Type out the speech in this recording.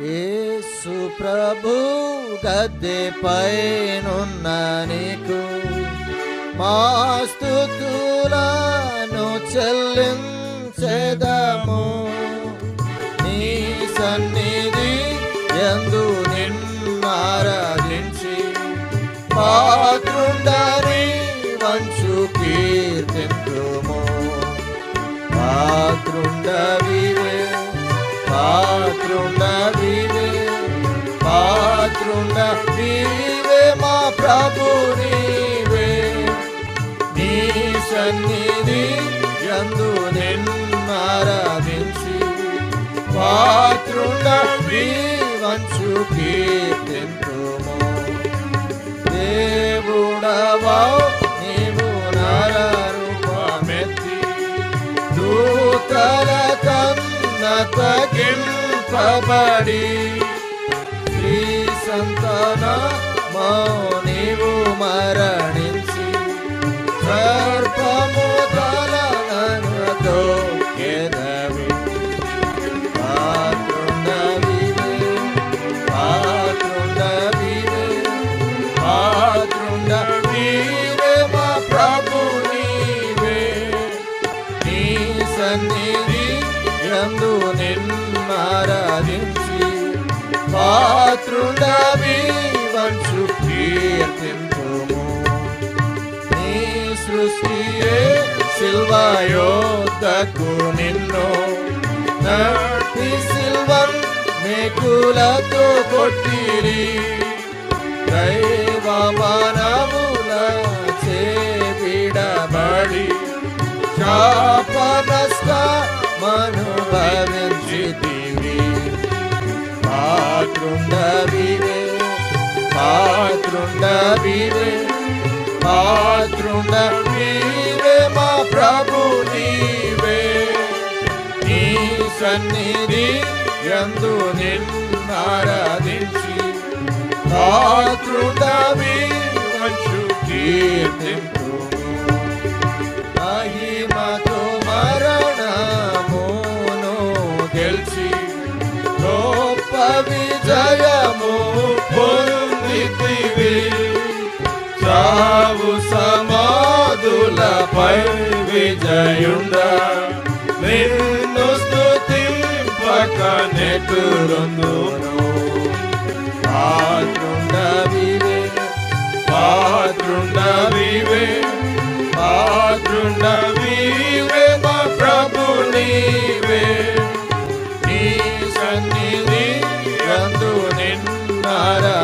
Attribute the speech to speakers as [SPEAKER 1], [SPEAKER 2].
[SPEAKER 1] యేసు ప్రభు గద్దె పైనున్న నీకు మా స్తుతులను చెల్లించెదము. నీ సన్నిధి యందు నిన్నారాధించి పాత్రుండని వంచు కీర్తింతుము. పాత్రుండవివే పాత్రుండవివే పాత్రుండవివే మా ప్రభు నీవే. నీ సన్నిధి యందు నిన్నారాధించి పాత్రుండవి వంచు కీర్తింతుము. దేవుడవా నీవు నరరూపమెత్తి దూతల కన్నా తగ్గింపబడి శ్రీ సంతానమా నీవు మరణించి సర్పము తలనతో ఎదవి. పాత్రుండవివే పాత్రుండవివే పాత్రుండవివే మా ప్రభు నీవే. నీ సన్నిధి యందు నిన్నారాధించి పాత్రుండవి వంచు కీర్తింతుము. నీ సృష్టియే శిల్వయోద్దకు నిన్ను నటి సిల్వన్ మేకులతో కొట్టిరి. దైవ మానవుల చేవిడబడి శాపనష్టమనుభవించితివి. పాత్రుండవివే పాత్రుండవివే పాత్రుండవివే మా ప్రభు నీవే. నీ సన్నిధి యందు నిన్నారాధించి పాత్రుండవి వంచు కీర్తింతుము. మహిమతో మరణమును గెలిచి గొప్ప విజయము పొందితివి. చావు సమాధులపై విజయుండ నిన్ను స్తుతింపక నెట్టురుందును. పాత్రుండవివే పాత్రుండవివే పాత్రుండవివే మా ప్రభు నీవే. నీ సన్నిధి యందు నిన్నారా